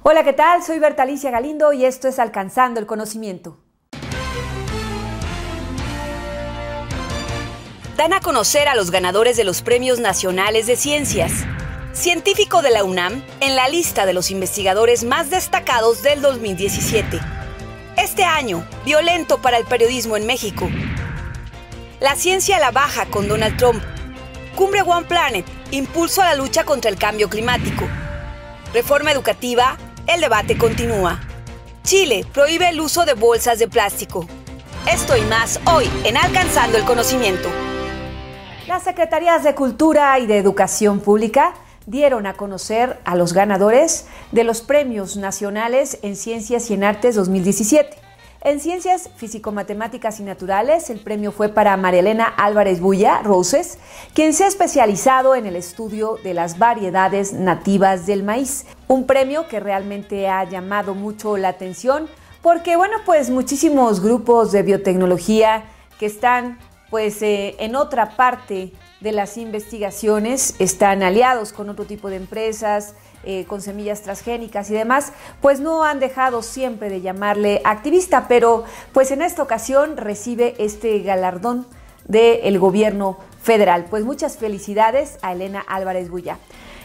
Hola, ¿qué tal? Soy Berta Alicia Galindo y esto es Alcanzando el Conocimiento. Dan a conocer a los ganadores de los Premios Nacionales de Ciencias. Científico de la UNAM en la lista de los investigadores más destacados del 2017. Este año, violento para el periodismo en México. La ciencia a la baja con Donald Trump. Cumbre One Planet, impulso a la lucha contra el cambio climático. Reforma educativa, el debate continúa. Chile prohíbe el uso de bolsas de plástico. Esto y más hoy en Alcanzando el Conocimiento. Las Secretarías de Cultura y de Educación Pública dieron a conocer a los ganadores de los Premios Nacionales en Ciencias y en Artes 2017. En Ciencias Físico-Matemáticas y Naturales, el premio fue para María Elena Álvarez Bulla Roses, quien se ha especializado en el estudio de las variedades nativas del maíz. Un premio que realmente ha llamado mucho la atención porque, muchísimos grupos de biotecnología que están, en otra parte de las investigaciones, están aliados con otro tipo de empresas, con semillas transgénicas y demás, pues no han dejado siempre de llamarle activista, pero pues en esta ocasión recibe este galardón del gobierno federal. Pues muchas felicidades a Elena Álvarez Bulla.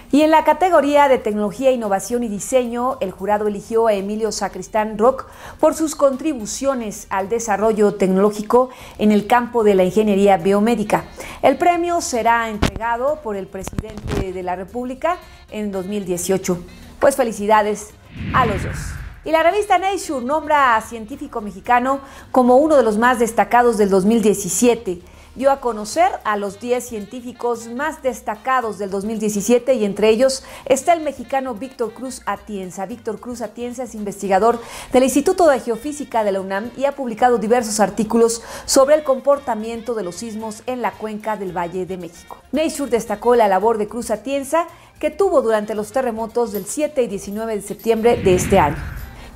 Y en la categoría de Tecnología, Innovación y Diseño, el jurado eligió a Emilio Sacristán Roch por sus contribuciones al desarrollo tecnológico en el campo de la ingeniería biomédica. El premio será entregado por el presidente de la República en 2018. Pues felicidades a los dos. Y la revista Nature nombra a científico mexicano como uno de los más destacados del 2017. Dio a conocer a los 10 científicos más destacados del 2017 y entre ellos está el mexicano Víctor Cruz Atienza. Víctor Cruz Atienza es investigador del Instituto de Geofísica de la UNAM y ha publicado diversos artículos sobre el comportamiento de los sismos en la cuenca del Valle de México. Nature destacó la labor de Cruz Atienza que tuvo durante los terremotos del 7 y 19 de septiembre de este año.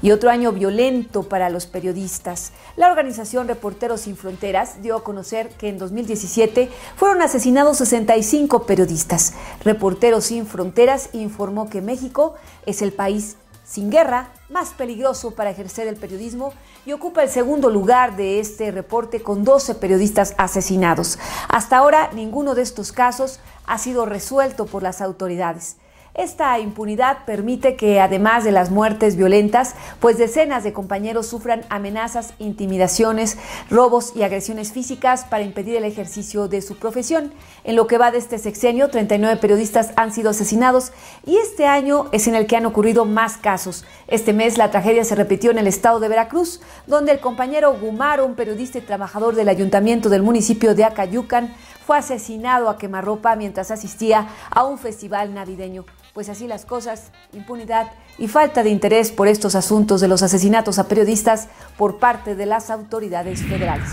Y otro año violento para los periodistas. La organización Reporteros Sin Fronteras dio a conocer que en 2017 fueron asesinados 65 periodistas. Reporteros Sin Fronteras informó que México es el país sin guerra más peligroso para ejercer el periodismo y ocupa el segundo lugar de este reporte con 12 periodistas asesinados. Hasta ahora, ninguno de estos casos ha sido resuelto por las autoridades. Esta impunidad permite que, además de las muertes violentas, pues decenas de compañeros sufran amenazas, intimidaciones, robos y agresiones físicas para impedir el ejercicio de su profesión. En lo que va de este sexenio, 39 periodistas han sido asesinados y este año es en el que han ocurrido más casos. Este mes la tragedia se repitió en el estado de Veracruz, donde el compañero Gumaro, un periodista y trabajador del ayuntamiento del municipio de Acayucan, fue asesinado a quemarropa mientras asistía a un festival navideño. Pues así las cosas, impunidad y falta de interés por estos asuntos de los asesinatos a periodistas por parte de las autoridades federales.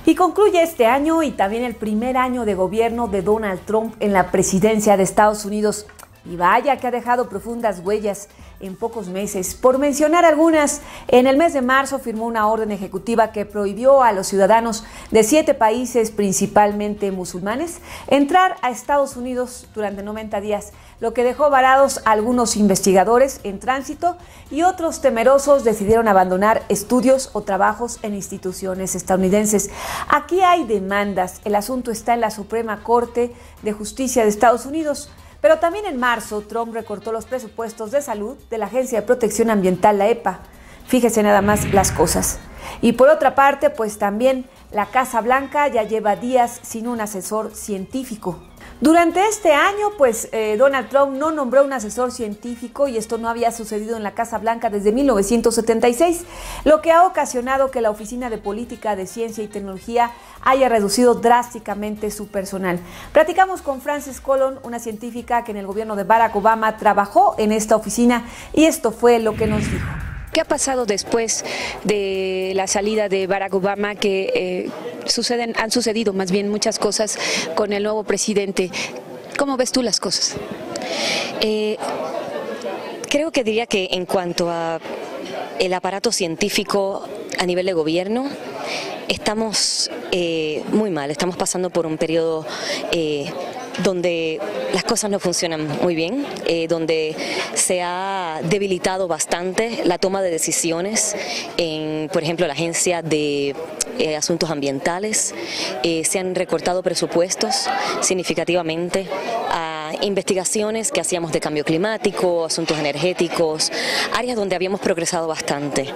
Y concluye este año y también el primer año de gobierno de Donald Trump en la presidencia de Estados Unidos. Y vaya que ha dejado profundas huellas en pocos meses. Por mencionar algunas, en el mes de marzo firmó una orden ejecutiva que prohibió a los ciudadanos de 7 países, principalmente musulmanes, entrar a Estados Unidos durante 90 días, lo que dejó varados a algunos investigadores en tránsito y otros temerosos decidieron abandonar estudios o trabajos en instituciones estadounidenses. Aquí hay demandas, el asunto está en la Suprema Corte de Justicia de Estados Unidos. Pero también en marzo, Trump recortó los presupuestos de salud de la Agencia de Protección Ambiental, la EPA. Fíjese nada más las cosas. Y por otra parte, pues también la Casa Blanca ya lleva días sin un asesor científico. Durante este año, Donald Trump no nombró un asesor científico y esto no había sucedido en la Casa Blanca desde 1976, lo que ha ocasionado que la Oficina de Política de Ciencia y Tecnología haya reducido drásticamente su personal. Platicamos con Frances Collins, una científica que en el gobierno de Barack Obama trabajó en esta oficina y esto fue lo que nos dijo. ¿Qué ha pasado después de la salida de Barack Obama? Que han sucedido más bien muchas cosas con el nuevo presidente. ¿Cómo ves tú las cosas? Creo que diría que en cuanto a el aparato científico a nivel de gobierno, estamos muy mal, estamos pasando por un periodo donde las cosas no funcionan muy bien, donde se ha debilitado bastante la toma de decisiones en, por ejemplo, la Agencia de Asuntos Ambientales. Se han recortado presupuestos significativamente a investigaciones que hacíamos de cambio climático, asuntos energéticos, áreas donde habíamos progresado bastante.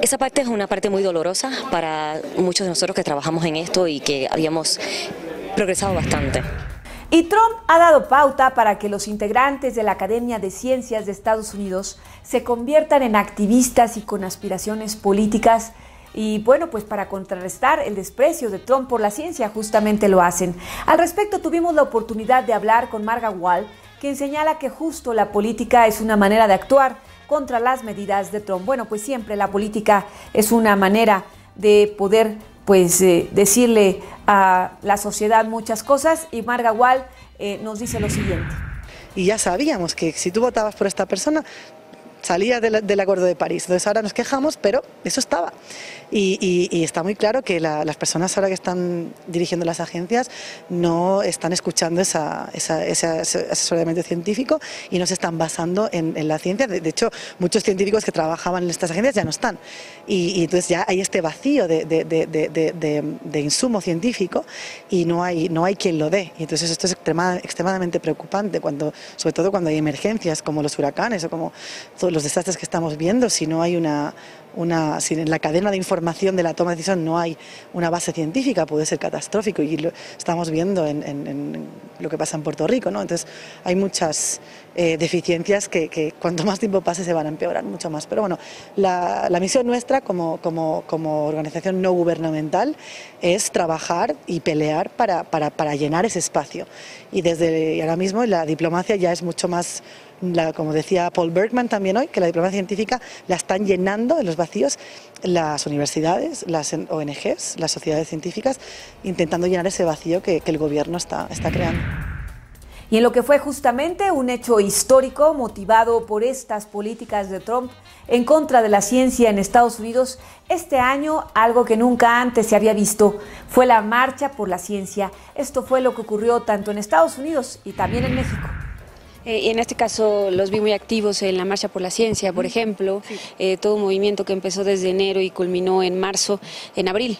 Esa parte es una parte muy dolorosa para muchos de nosotros que trabajamos en esto y que habíamos progresado bastante. Y Trump ha dado pauta para que los integrantes de la Academia de Ciencias de Estados Unidos se conviertan en activistas y con aspiraciones políticas. Y bueno, pues para contrarrestar el desprecio de Trump por la ciencia, justamente lo hacen. Al respecto, tuvimos la oportunidad de hablar con Marga Wall, quien señala que justo la política es una manera de actuar contra las medidas de Trump. Bueno, pues siempre la política es una manera de poder decirle a la sociedad muchas cosas, y Marga Wall nos dice lo siguiente. Y ya sabíamos que si tú votabas por esta persona, salía del Acuerdo de París. Entonces ahora nos quejamos, pero eso estaba. Y está muy claro que las personas ahora que están dirigiendo las agencias no están escuchando ese asesoramiento científico y no se están basando en la ciencia. De hecho, muchos científicos que trabajaban en estas agencias ya no están. Y entonces ya hay este vacío de insumo científico y no hay quien lo dé. Y entonces esto es extremadamente preocupante, sobre todo cuando hay emergencias como los huracanes o como todos los desastres que estamos viendo. Si no hay si en la cadena de información de la toma de decisión no hay una base científica, puede ser catastrófico, y lo estamos viendo en lo que pasa en Puerto Rico, ¿no? Entonces hay muchas deficiencias que cuanto más tiempo pase se van a empeorar mucho más. Pero bueno, la misión nuestra como organización no gubernamental es trabajar y pelear para llenar ese espacio. Y ahora mismo la diplomacia ya es mucho más, como decía Paul Bergman también hoy, que la diplomacia científica la están llenando en los vacíos las universidades, las ONGs, las sociedades científicas, intentando llenar ese vacío que el gobierno está creando. Y en lo que fue justamente un hecho histórico motivado por estas políticas de Trump en contra de la ciencia en Estados Unidos, este año algo que nunca antes se había visto fue la Marcha por la Ciencia. Esto fue lo que ocurrió tanto en Estados Unidos y también en México. Y en este caso los vi muy activos en la Marcha por la Ciencia, por ejemplo, todo un movimiento que empezó desde enero y culminó en abril.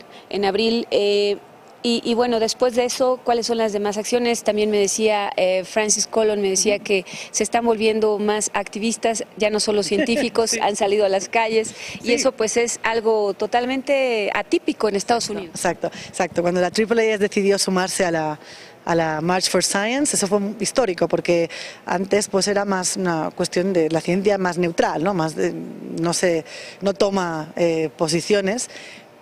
Y bueno, después de eso, ¿cuáles son las demás acciones? También me decía Francis Collins, me decía que se están volviendo más activistas, ya no solo científicos, han salido a las calles, y eso pues es algo totalmente atípico en Estados Unidos. Exacto. Cuando la AAA decidió sumarse a la March for Science, eso fue histórico, porque antes pues era más una cuestión de la ciencia más neutral, ¿no? No toma posiciones,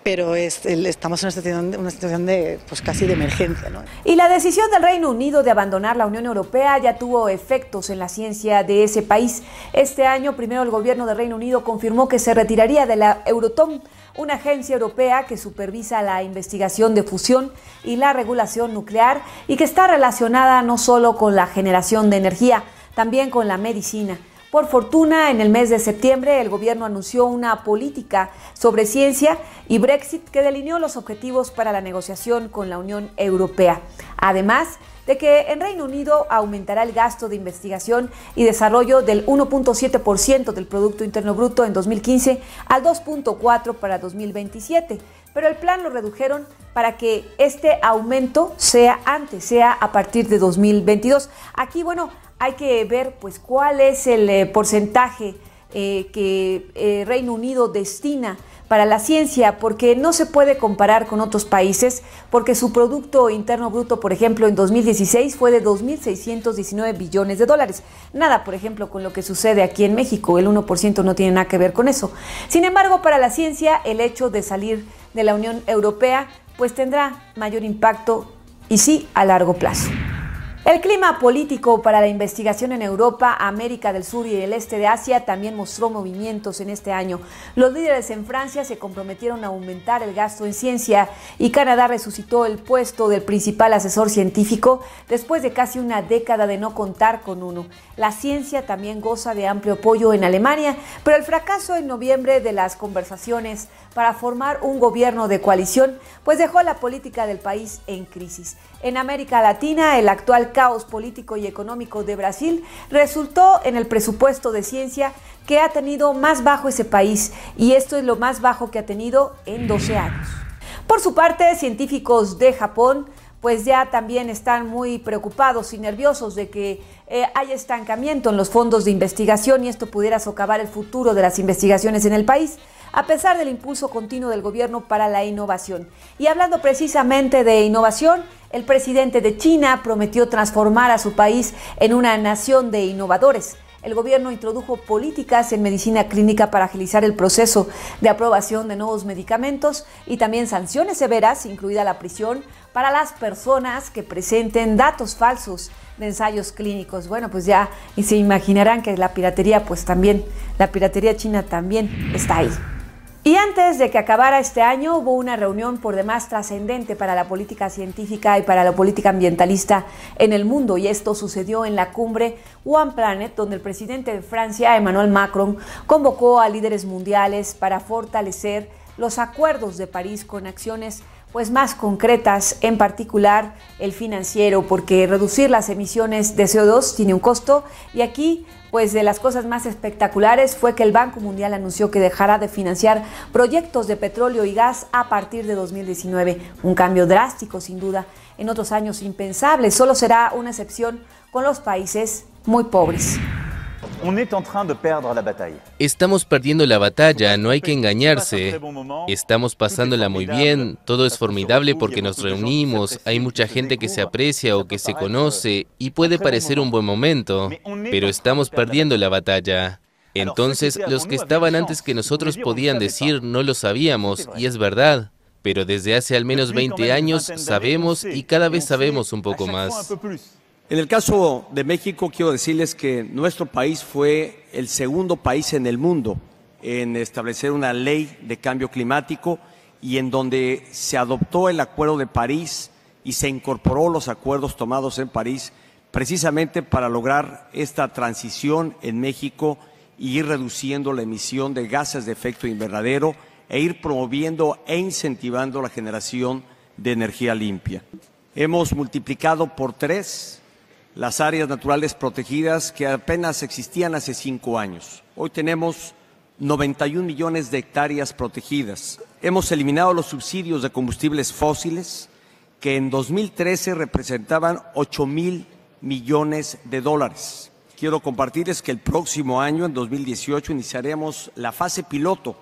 pero estamos en una situación de casi de emergencia, ¿no? Y la decisión del Reino Unido de abandonar la Unión Europea ya tuvo efectos en la ciencia de ese país. Este año, primero, el gobierno del Reino Unido confirmó que se retiraría de la Euratom, una agencia europea que supervisa la investigación de fusión y la regulación nuclear, y que está relacionada no solo con la generación de energía, también con la medicina. Por fortuna, en el mes de septiembre, el gobierno anunció una política sobre ciencia y Brexit que delineó los objetivos para la negociación con la Unión Europea. Además de que en Reino Unido aumentará el gasto de investigación y desarrollo del 1.7% del Producto Interno Bruto en 2015 al 2.4% para 2027. Pero el plan lo redujeron para que este aumento sea a partir de 2022. Aquí, hay que ver pues cuál es el porcentaje que Reino Unido destina para la ciencia, porque no se puede comparar con otros países, porque su Producto Interno Bruto, por ejemplo, en 2016 fue de 2.619 billones de dólares. Nada, por ejemplo, con lo que sucede aquí en México, el 1% no tiene nada que ver con eso. Sin embargo, para la ciencia, el hecho de salir de la Unión Europea pues tendrá mayor impacto, y sí, a largo plazo. El clima político para la investigación en Europa, América del Sur y el este de Asia también mostró movimientos en este año. Los líderes en Francia se comprometieron a aumentar el gasto en ciencia, y Canadá resucitó el puesto del principal asesor científico después de casi una década de no contar con uno. La ciencia también goza de amplio apoyo en Alemania, pero el fracaso en noviembre de las conversaciones para formar un gobierno de coalición pues dejó la política del país en crisis. En América Latina, el actual actual caos político y económico de Brasil, resultó en el presupuesto de ciencia que ha tenido más bajo ese país, y esto es lo más bajo que ha tenido en 12 años. Por su parte, científicos de Japón pues ya también están muy preocupados y nerviosos de que haya estancamiento en los fondos de investigación y esto pudiera socavar el futuro de las investigaciones en el país, a pesar del impulso continuo del gobierno para la innovación. Y hablando precisamente de innovación, el presidente de China prometió transformar a su país en una nación de innovadores. El gobierno introdujo políticas en medicina clínica para agilizar el proceso de aprobación de nuevos medicamentos y también sanciones severas, incluida la prisión, para las personas que presenten datos falsos de ensayos clínicos. Bueno, pues ya y se imaginarán que la piratería, pues también, la piratería china también está ahí. Y antes de que acabara este año, hubo una reunión por demás trascendente para la política científica y para la política ambientalista en el mundo, y esto sucedió en la cumbre One Planet, donde el presidente de Francia, Emmanuel Macron, convocó a líderes mundiales para fortalecer los acuerdos de París con acciones pues más concretas, en particular el financiero, porque reducir las emisiones de CO2 tiene un costo, y aquí pues de las cosas más espectaculares fue que el Banco Mundial anunció que dejará de financiar proyectos de petróleo y gas a partir de 2019, un cambio drástico sin duda, en otros años impensable, solo será una excepción con los países muy pobres. Estamos perdiendo la batalla, no hay que engañarse. Estamos pasándola muy bien, todo es formidable porque nos reunimos, hay mucha gente que se aprecia o que se conoce y puede parecer un buen momento, pero estamos perdiendo la batalla. Entonces, los que estaban antes que nosotros podían decir no lo sabíamos, y es verdad, pero desde hace al menos 20 años sabemos y cada vez sabemos un poco más. En el caso de México, quiero decirles que nuestro país fue el segundo país en el mundo en establecer una ley de cambio climático y en donde se adoptó el Acuerdo de París y se incorporó los acuerdos tomados en París precisamente para lograr esta transición en México y ir reduciendo la emisión de gases de efecto invernadero e ir promoviendo e incentivando la generación de energía limpia. Hemos multiplicado por 3 las áreas naturales protegidas que apenas existían hace 5 años. Hoy tenemos 91 millones de hectáreas protegidas. Hemos eliminado los subsidios de combustibles fósiles que en 2013 representaban 8,000 millones de dólares. Quiero compartirles que el próximo año, en 2018, iniciaremos la fase piloto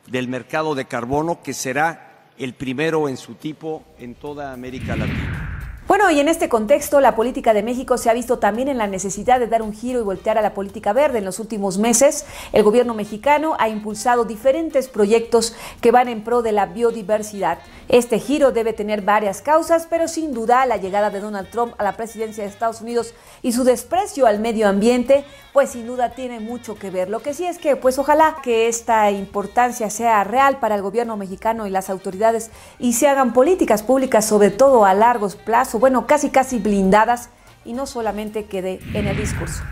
del mercado de carbono, que será el primero en su tipo en toda América Latina. Bueno, y en este contexto, la política de México se ha visto también en la necesidad de dar un giro y voltear a la política verde. En los últimos meses, el gobierno mexicano ha impulsado diferentes proyectos que van en pro de la biodiversidad. Este giro debe tener varias causas, pero sin duda la llegada de Donald Trump a la presidencia de Estados Unidos y su desprecio al medio ambiente, pues sin duda tiene mucho que ver. Lo que sí es que, pues ojalá que esta importancia sea real para el gobierno mexicano y las autoridades y se hagan políticas públicas, sobre todo a largo plazo, bueno, casi blindadas, y no solamente quede en el discurso.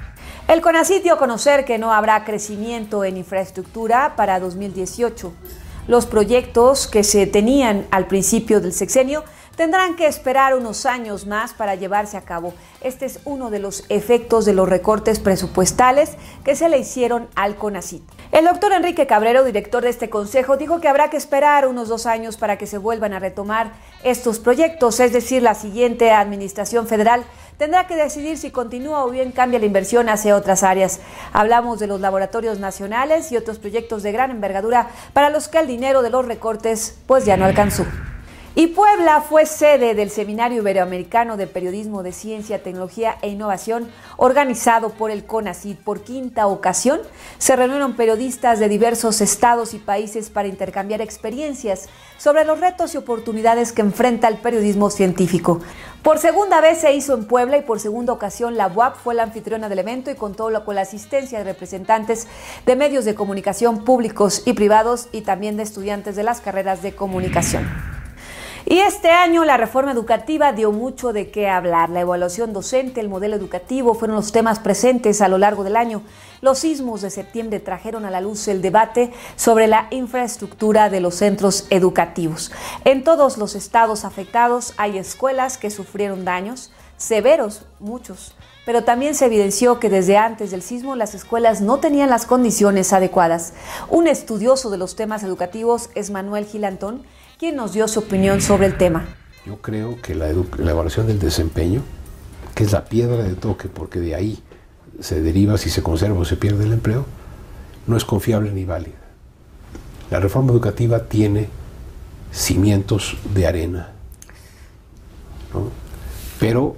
El CONACYT dio a conocer que no habrá crecimiento en infraestructura para 2018. Los proyectos que se tenían al principio del sexenio tendrán que esperar unos años más para llevarse a cabo. Este es uno de los efectos de los recortes presupuestales que se le hicieron al CONACYT. El doctor Enrique Cabrero, director de este consejo, dijo que habrá que esperar unos 2 años para que se vuelvan a retomar estos proyectos, es decir, la siguiente administración federal tendrá que decidir si continúa o bien cambia la inversión hacia otras áreas. Hablamos de los laboratorios nacionales y otros proyectos de gran envergadura para los que el dinero de los recortes pues ya no alcanzó. Y Puebla fue sede del Seminario Iberoamericano de Periodismo de Ciencia, Tecnología e Innovación, organizado por el CONACYT. Por 5ª ocasión, se reunieron periodistas de diversos estados y países para intercambiar experiencias sobre los retos y oportunidades que enfrenta el periodismo científico. Por 2ª vez se hizo en Puebla y por 2ª ocasión la UAP fue la anfitriona del evento y contó con la asistencia de representantes de medios de comunicación públicos y privados y también de estudiantes de las carreras de comunicación. Y este año la reforma educativa dio mucho de qué hablar. La evaluación docente, el modelo educativo fueron los temas presentes a lo largo del año. Los sismos de septiembre trajeron a la luz el debate sobre la infraestructura de los centros educativos. En todos los estados afectados hay escuelas que sufrieron daños, severos, muchos, pero también se evidenció que desde antes del sismo las escuelas no tenían las condiciones adecuadas. Un estudioso de los temas educativos es Manuel Gil Antón, quien nos dio su opinión sobre el tema. Yo creo que la evaluación del desempeño, que es la piedra de toque, porque de ahí se deriva si se conserva o se pierde el empleo, no es confiable ni válida. La reforma educativa tiene cimientos de arena, ¿no? Pero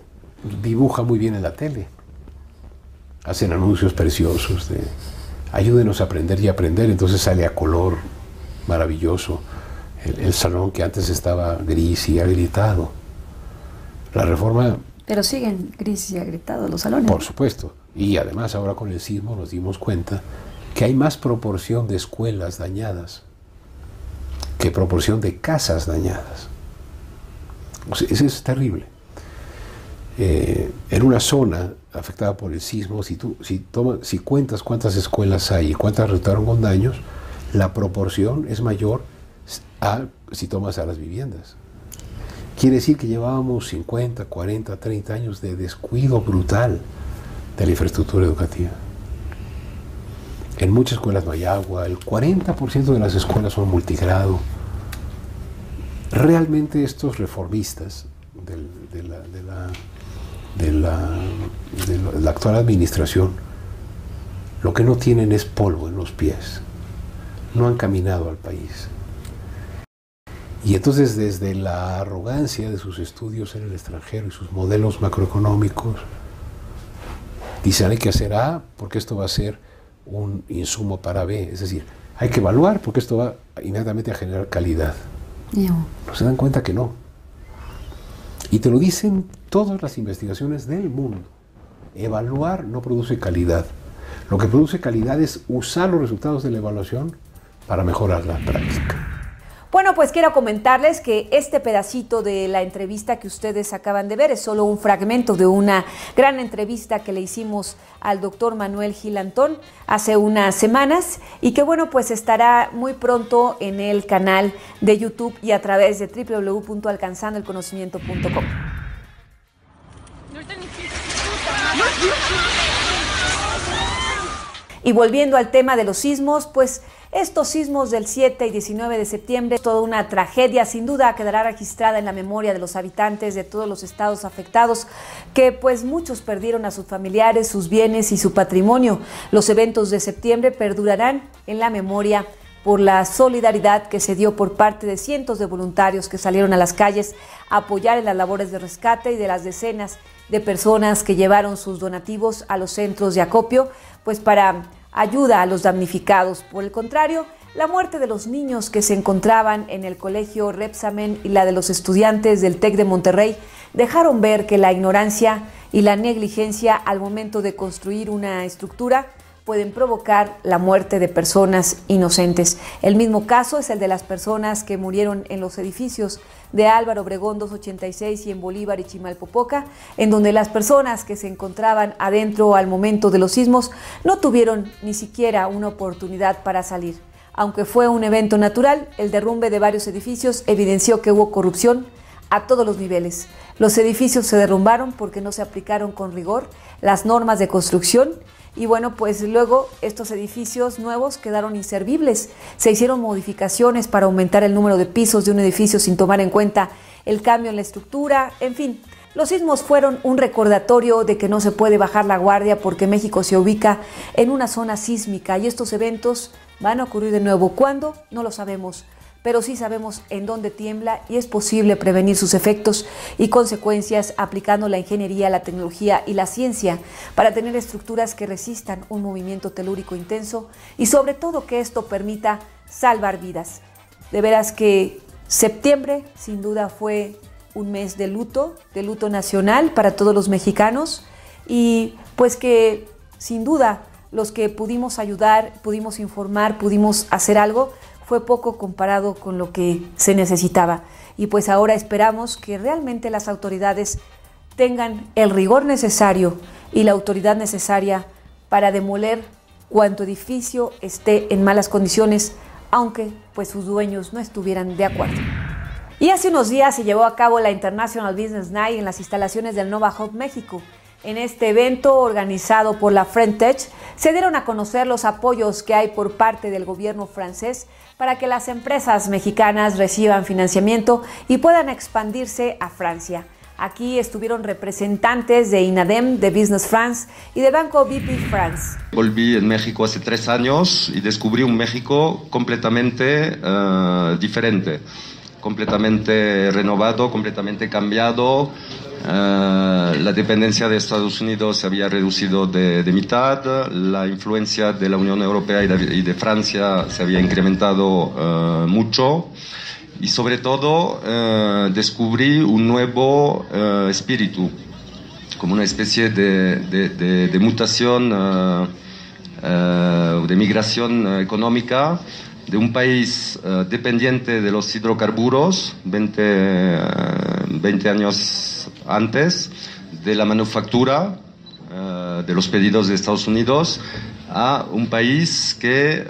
dibuja muy bien en la tele. Hacen anuncios preciosos de ayúdenos a aprender y aprender, entonces sale a color maravilloso el salón que antes estaba gris y agrietado. La reforma... Pero siguen gris y agrietados los salones. Por supuesto. Y además ahora con el sismo nos dimos cuenta que hay más proporción de escuelas dañadas que proporción de casas dañadas. O sea, eso es terrible. En una zona afectada por el sismo, si cuentas cuántas escuelas hay y cuántas resultaron con daños, la proporción es mayor si tomas a las viviendas. Quiere decir que llevábamos 50, 40, 30 años de descuido brutal de la infraestructura educativa. En muchas escuelas no hay agua, el 40% de las escuelas son multigrado. Realmente estos reformistas de la actual administración lo que no tienen es polvo en los pies. No han caminado al país. Y entonces desde la arrogancia de sus estudios en el extranjero y sus modelos macroeconómicos, dicen hay que hacer A porque esto va a ser un insumo para B. Es decir, hay que evaluar porque esto va inmediatamente a generar calidad. No se dan cuenta que no. Y te lo dicen todas las investigaciones del mundo. Evaluar no produce calidad. Lo que produce calidad es usar los resultados de la evaluación para mejorar la práctica. Bueno, pues quiero comentarles que este pedacito de la entrevista que ustedes acaban de ver es solo un fragmento de una gran entrevista que le hicimos al doctor Manuel Gil Antón hace unas semanas y que bueno, pues estará muy pronto en el canal de YouTube y a través de www.alcanzandoelconocimiento.com. Y volviendo al tema de los sismos, pues estos sismos del 7 y 19 de septiembre es toda una tragedia, sin duda quedará registrada en la memoria de los habitantes de todos los estados afectados, que pues muchos perdieron a sus familiares, sus bienes y su patrimonio. Los eventos de septiembre perdurarán en la memoria por la solidaridad que se dio por parte de cientos de voluntarios que salieron a las calles a apoyar en las labores de rescate y de las decenas de personas que llevaron sus donativos a los centros de acopio, pues para ayuda a los damnificados. Por el contrario, la muerte de los niños que se encontraban en el colegio Repsamen y la de los estudiantes del TEC de Monterrey dejaron ver que la ignorancia y la negligencia al momento de construir una estructura pueden provocar la muerte de personas inocentes. El mismo caso es el de las personas que murieron en los edificios de Álvaro Obregón 286 y en Bolívar y Chimalpopoca, en donde las personas que se encontraban adentro al momento de los sismos no tuvieron ni siquiera una oportunidad para salir. Aunque fue un evento natural, el derrumbe de varios edificios evidenció que hubo corrupción a todos los niveles. Los edificios se derrumbaron porque no se aplicaron con rigor las normas de construcción. Y bueno, pues luego estos edificios nuevos quedaron inservibles. Se hicieron modificaciones para aumentar el número de pisos de un edificio sin tomar en cuenta el cambio en la estructura. En fin, los sismos fueron un recordatorio de que no se puede bajar la guardia porque México se ubica en una zona sísmica y estos eventos van a ocurrir de nuevo. ¿Cuándo? No lo sabemos. Pero sí sabemos en dónde tiembla y es posible prevenir sus efectos y consecuencias aplicando la ingeniería, la tecnología y la ciencia para tener estructuras que resistan un movimiento telúrico intenso y sobre todo que esto permita salvar vidas. De veras que septiembre sin duda fue un mes de luto nacional para todos los mexicanos y pues que sin duda los que pudimos ayudar, pudimos informar, pudimos hacer algo, fue poco comparado con lo que se necesitaba. Y pues ahora esperamos que realmente las autoridades tengan el rigor necesario y la autoridad necesaria para demoler cuanto edificio esté en malas condiciones, aunque pues sus dueños no estuvieran de acuerdo. Y hace unos días se llevó a cabo la International Business Night en las instalaciones del Nova Hub México. En este evento, organizado por la Frentech, se dieron a conocer los apoyos que hay por parte del gobierno francés para que las empresas mexicanas reciban financiamiento y puedan expandirse a Francia. Aquí estuvieron representantes de INADEM, de Business France y de Banco BP France. Volví en México hace 3 años y descubrí un México completamente diferente, completamente renovado, completamente cambiado. La dependencia de Estados Unidos se había reducido de mitad, la influencia de la Unión Europea y de Francia se había incrementado mucho. Y sobre todo descubrí un nuevo espíritu, como una especie de mutación, de migración económica de un país dependiente de los hidrocarburos 20 años antes, de la manufactura, de los pedidos de Estados Unidos, a un país que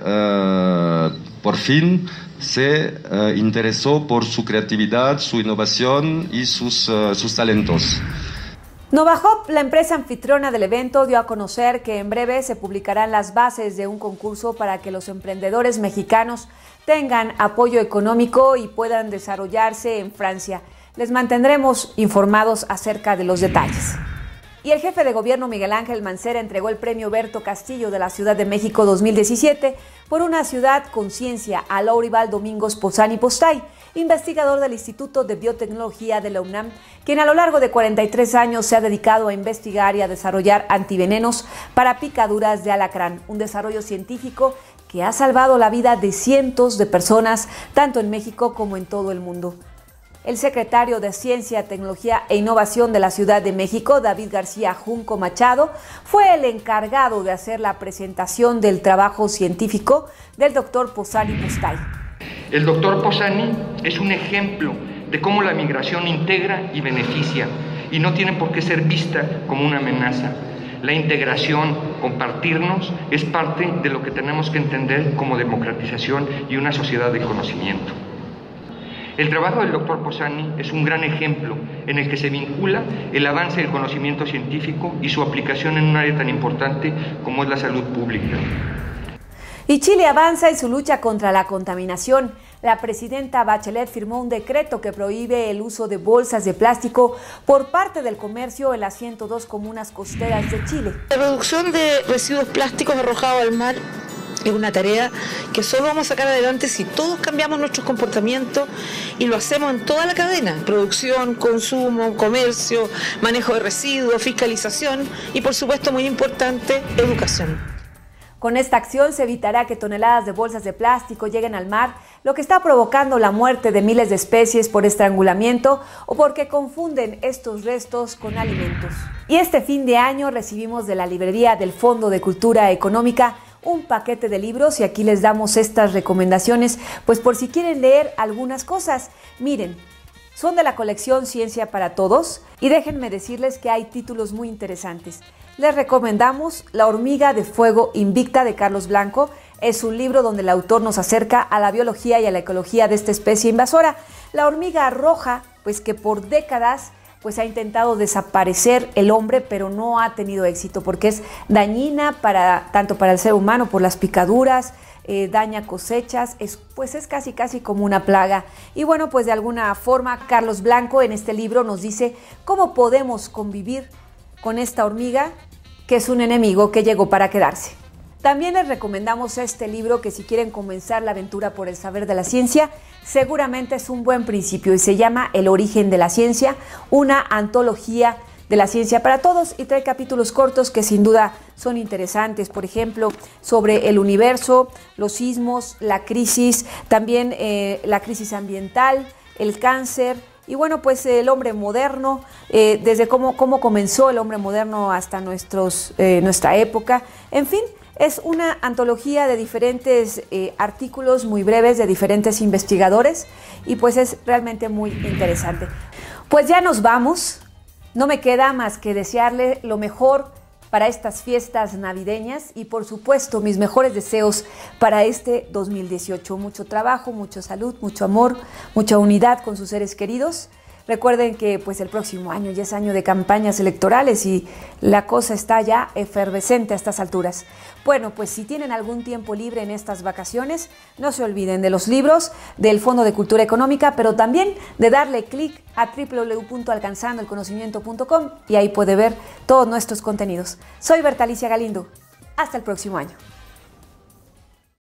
por fin se interesó por su creatividad, su innovación y sus talentos. Nova Hub, la empresa anfitriona del evento, dio a conocer que en breve se publicarán las bases de un concurso para que los emprendedores mexicanos tengan apoyo económico y puedan desarrollarse en Francia. Les mantendremos informados acerca de los detalles. Y el jefe de gobierno Miguel Ángel Mancera entregó el premio Berto Castillo de la Ciudad de México 2017 por una ciudad con ciencia a Laurival Domingos Pozani Postay, investigador del Instituto de Biotecnología de la UNAM, quien a lo largo de 43 años se ha dedicado a investigar y a desarrollar antivenenos para picaduras de alacrán, un desarrollo científico que ha salvado la vida de cientos de personas, tanto en México como en todo el mundo. El secretario de Ciencia, Tecnología e Innovación de la Ciudad de México, David García Junco Machado, fue el encargado de hacer la presentación del trabajo científico del doctor Pozani Postay. El doctor Pozani es un ejemplo de cómo la migración integra y beneficia, y no tiene por qué ser vista como una amenaza. La integración, compartirnos, es parte de lo que tenemos que entender como democratización y una sociedad de conocimiento. El trabajo del doctor Pozani es un gran ejemplo en el que se vincula el avance del conocimiento científico y su aplicación en un área tan importante como es la salud pública. Y Chile avanza en su lucha contra la contaminación. La presidenta Bachelet firmó un decreto que prohíbe el uso de bolsas de plástico por parte del comercio en las 102 comunas costeras de Chile. La reducción de residuos plásticos arrojados al mar es una tarea que solo vamos a sacar adelante si todos cambiamos nuestros comportamientos y lo hacemos en toda la cadena: producción, consumo, comercio, manejo de residuos, fiscalización y, por supuesto, muy importante, educación. Con esta acción se evitará que toneladas de bolsas de plástico lleguen al mar, lo que está provocando la muerte de miles de especies por estrangulamiento o porque confunden estos restos con alimentos. Y este fin de año recibimos de la librería del Fondo de Cultura Económica un paquete de libros y aquí les damos estas recomendaciones, pues por si quieren leer algunas cosas. Miren, son de la colección Ciencia para Todos y déjenme decirles que hay títulos muy interesantes. Les recomendamos La hormiga de fuego invicta de Carlos Blanco. Es un libro donde el autor nos acerca a la biología y a la ecología de esta especie invasora. La hormiga roja, pues que por décadas pues ha intentado desaparecer el hombre, pero no ha tenido éxito porque es dañina tanto para el ser humano por las picaduras, daña cosechas, es casi como una plaga. Y bueno, pues de alguna forma Carlos Blanco en este libro nos dice cómo podemos convivir con esta hormiga, que es un enemigo que llegó para quedarse. También les recomendamos este libro que si quieren comenzar la aventura por el saber de la ciencia, seguramente es un buen principio y se llama El origen de la ciencia, una antología de la ciencia para todos y trae capítulos cortos que sin duda son interesantes, por ejemplo, sobre el universo, los sismos, la crisis, también la crisis ambiental, el cáncer y bueno, pues el hombre moderno, desde cómo comenzó el hombre moderno hasta nuestra época, en fin. Es una antología de diferentes artículos muy breves de diferentes investigadores y pues es realmente muy interesante. Pues ya nos vamos, no me queda más que desearle lo mejor para estas fiestas navideñas y por supuesto mis mejores deseos para este 2018. Mucho trabajo, mucha salud, mucho amor, mucha unidad con sus seres queridos. Recuerden que pues el próximo año ya es año de campañas electorales y la cosa está ya efervescente a estas alturas. Bueno, pues si tienen algún tiempo libre en estas vacaciones, no se olviden de los libros del Fondo de Cultura Económica, pero también de darle clic a www.alcanzandoelconocimiento.com y ahí puede ver todos nuestros contenidos. Soy Berta Alicia Galindo. Hasta el próximo año.